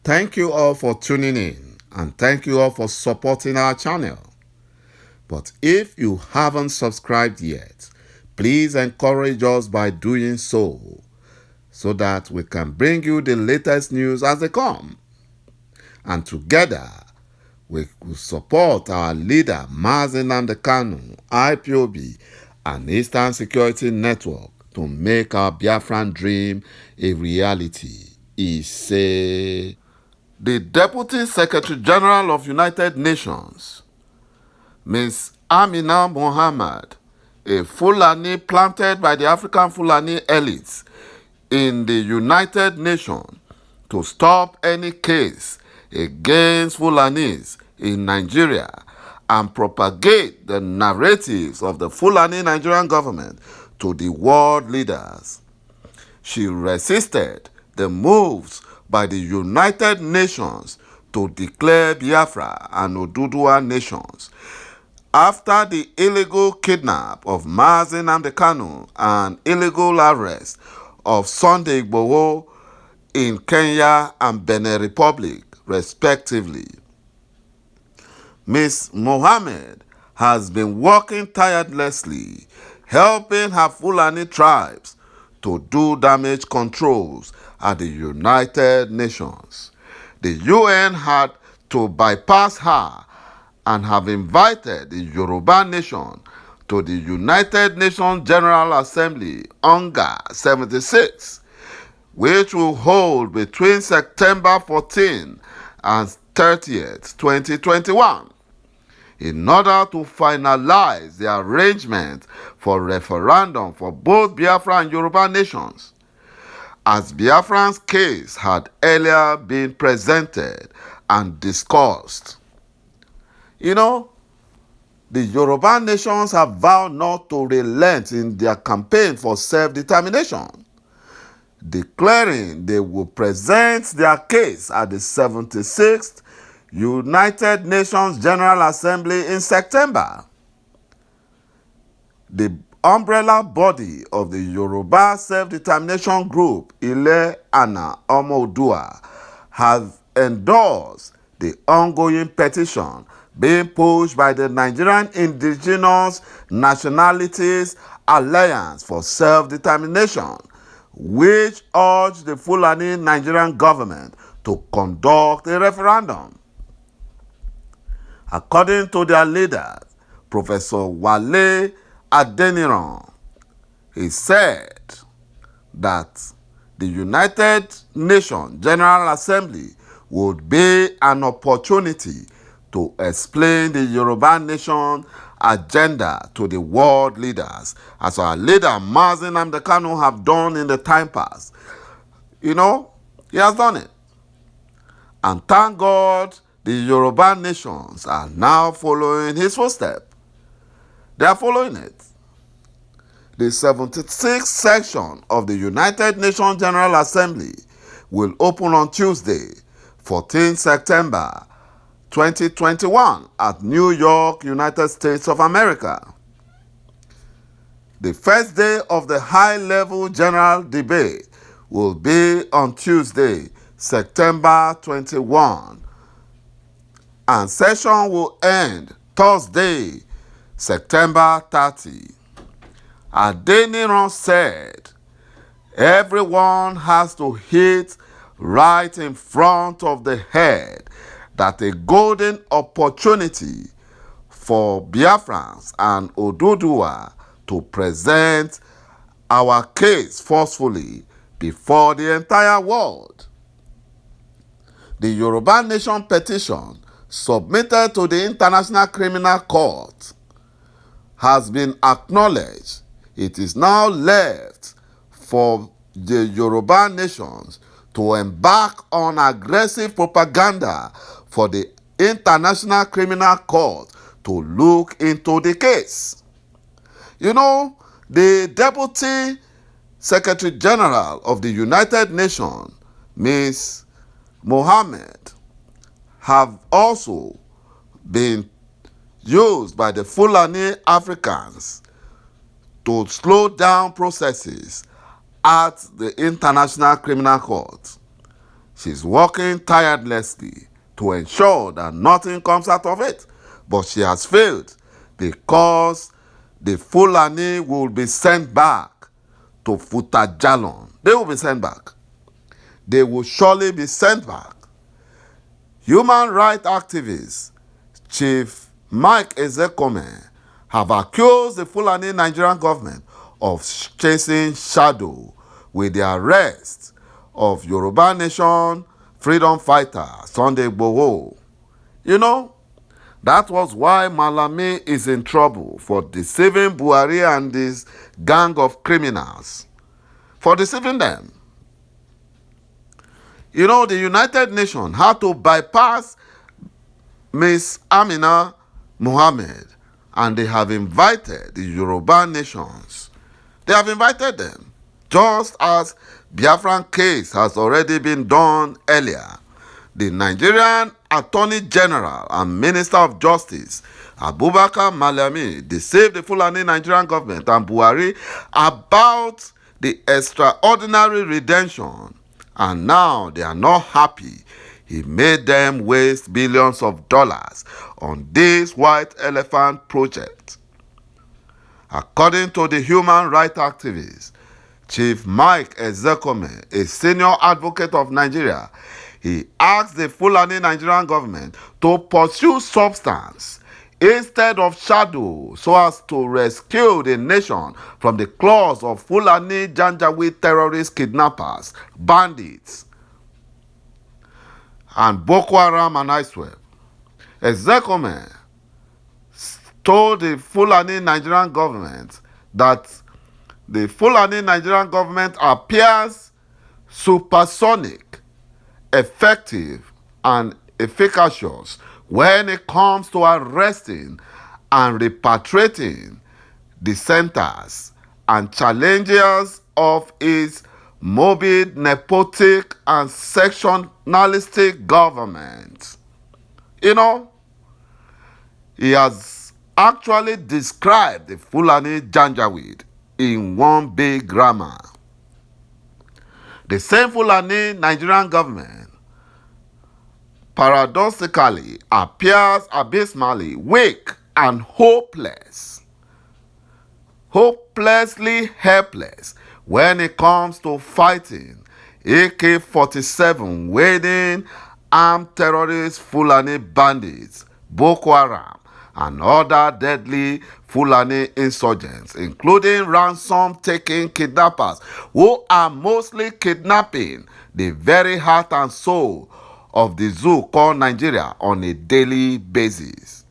Thank you all for tuning in and thank you all for supporting our channel. But if you haven't subscribed yet, please encourage us by doing so that we can bring you the latest news as they come. And together, we will support our leader, ﷺ Nnamdi Kanu, IPOB, and Eastern Security Network to make our Biafran dream a reality, he said. The Deputy Secretary General of United Nations, Ms. Amina Mohammed, a Fulani planted by the African Fulani elites in the United Nations to stop any case against Fulanis in Nigeria and propagate the narratives of the Fulani Nigerian government to the world leaders. She resisted the moves by the United Nations to declare Biafra and Oduduwa nations after the illegal kidnap of ﷺ Nnamdi Kanu and illegal arrest of Sunday IGBOHO in Kenya and Benin Republic, respectively. Ms. Mohammed has been working tirelessly, helping her Fulani tribes to do damage controls at the United Nations. The UN had to bypass her and have invited the Yoruba nation to the United Nations General Assembly, UNGA 76, which will hold between September 14 and 30th, 2021, in order to finalize the arrangement for referendum for both Biafra and Yoruba nations, as Biafran's case had earlier been presented and discussed. The Yoruba nations have vowed not to relent in their campaign for self-determination, declaring they will present their case at the 76th United Nations General Assembly in September. The umbrella body of the Yoruba Self-Determination Group, İLE Ana Ọmọ Oòduà, has endorsed the ongoing petition being pushed by the Nigerian Indigenous Nationalities Alliance for Self-Determination, which urged the Fulani Nigerian government to conduct a referendum. According to their leader, Professor Wale Adeniran, he said that the United Nations General Assembly would be an opportunity to explain the Yoruba nation agenda to the world leaders, as our leader ﷺ Nnamdi Kanu have done in the time past. He has done it. And thank God the Yoruba nations are now following his footsteps. They are following it. The 76th session of the United Nations General Assembly will open on Tuesday, 14 September 2021 at New York, United States of America. The first day of the high-level general debate will be on Tuesday, September 21, and session will end Thursday, September 30. Adeniran said, everyone has to hit right in front of the head that a golden opportunity for Biafrans and Oduduwa to present our case forcefully before the entire world. The Yoruba Nation petition submitted to the International Criminal Court has been acknowledged. It is now left for the Yoruba nations to embark on aggressive propaganda for the International Criminal Court to look into the case. The Deputy Secretary General of the United Nations, Ms. Mohammed, have also been used by the Fulani Africans to slow down processes at the International Criminal Court. She's working tirelessly to ensure that nothing comes out of it. But she has failed because the Fulani will be sent back to Futajalon. They will be sent back. They will surely be sent back. Human rights activists, Chief µIÄ have accused the Fulani Nigerian government of chasing shadow with the arrest of Yoruba Nation freedom fighter Sunday IGBOHO. You know, that was why Malami is in trouble for deceiving Buhari and his gang of criminals. For deceiving them. You know, the United Nations had to bypass Miss Amina Mohammed, and they have invited the Yoruba nations. They have invited them, just as Biafran case has already been done earlier. The Nigerian Attorney General and Minister of Justice, Abubakar Malami, deceived the Fulani Nigerian government and Buhari about the extraordinary redemption, and now they are not happy. He made them waste billions of dollars on this white elephant project. According to the human rights activist, Chief µIÄ, a senior advocate of Nigeria, he asked the Fulani Nigerian government to pursue substance instead of shadow so as to rescue the nation from the claws of Fulani Janjaweed terrorist kidnappers, bandits, and Boko Haram and ISWAP. ÄÄ told the Fulani Nigerian government that the Fulani Nigerian government appears supersonic, effective, and efficacious when it comes to arresting and repatriating dissenters and challengers of its morbid, nepotic, and sectionalistic government. You know, he has actually described the Fulani Janjaweed in one big grammar. The same Fulani Nigerian government paradoxically appears abysmally weak and hopeless, hopelessly helpless when it comes to fighting AK-47 wielding armed terrorist Fulani bandits, Boko Haram, and other deadly Fulani insurgents, including ransom-taking kidnappers who are mostly kidnapping the very heart and soul of the zoo called Nigeria on a daily basis.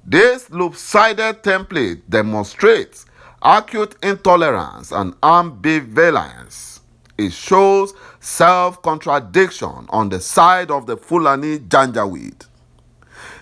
This loop-sided template demonstrates acute intolerance and ambivalence. It shows self-contradiction on the side of the Fulani Janjaweed.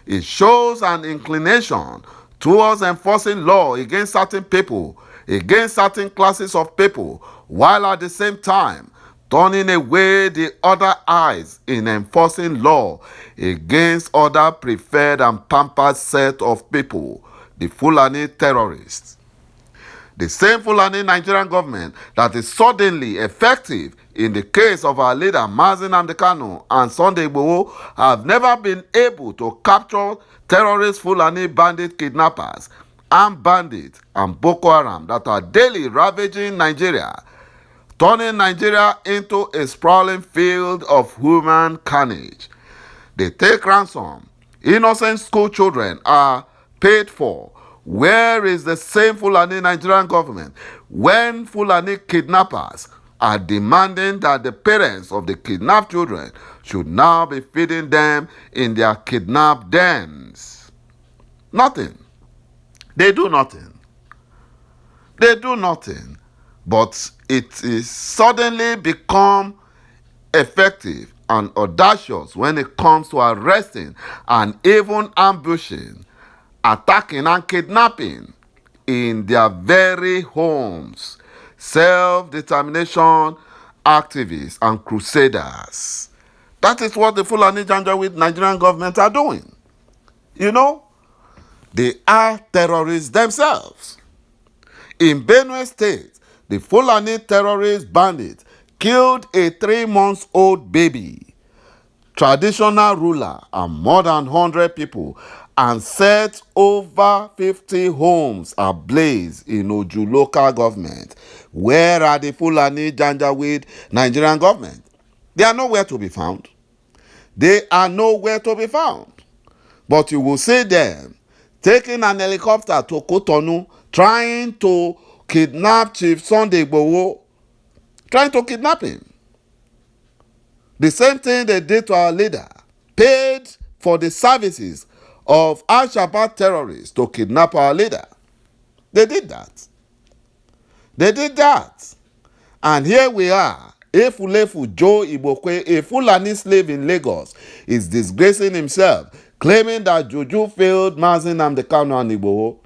It shows an inclination towards enforcing law against certain people, against certain classes of people, while at the same time turning away the other eyes in enforcing law against other preferred and pampered set of people, the Fulani terrorists. The same Fulani Nigerian government that is suddenly effective in the case of our leader Mazi Nnamdi Kanu and Sunday IGBOHO have never been able to capture terrorist Fulani bandit kidnappers, armed bandits, and Boko Haram that are daily ravaging Nigeria, turning Nigeria into a sprawling field of human carnage. They take ransom. Innocent school children are paid for. Where is the same Fulani Nigerian government when Fulani kidnappers are demanding that the parents of the kidnapped children should now be feeding them in their kidnapped dens? Nothing. They do nothing. They do nothing. But it is suddenly become effective and audacious when it comes to arresting and even ambushing, attacking and kidnapping in their very homes self-determination activists and crusaders. That is what the Fulani Janjaweed Nigerian government are doing. You know, they are terrorists themselves. In Benue State, the Fulani terrorist bandits killed a 3-month-old baby, traditional ruler, and more than 100 people, and set over 50 homes ablaze in Oju local government. Where are the Fulani Janjaweed Nigerian government? They are nowhere to be found. They are nowhere to be found. But you will see them taking an helicopter to Cotonou, trying to kidnap Chief Sunday Igboho, trying to kidnap him. The same thing they did to our leader, paid for the services of Al-Shabaab terrorists to kidnap our leader. They did that. They did that. And here we are. Efulefu Joe Ibokwe, a Fulani slave in Lagos, is disgracing himself, claiming that Juju failed Mazi Nnamdi Kanu and Igboho.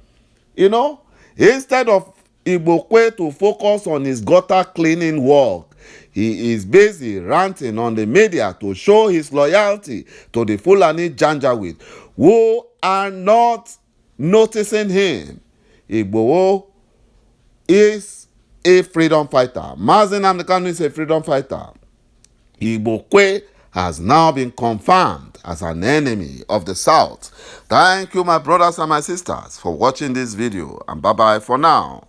You know, instead of Ibokwe to focus on his gutter cleaning work, he is busy ranting on the media to show his loyalty to the Fulani Janjaweed, who are not noticing him. Igboho is a freedom fighter. Mazi Nnamdi Kanu is a freedom fighter. Ibokwe has now been confirmed as an enemy of the South. Thank you, my brothers and my sisters, for watching this video, and bye-bye for now.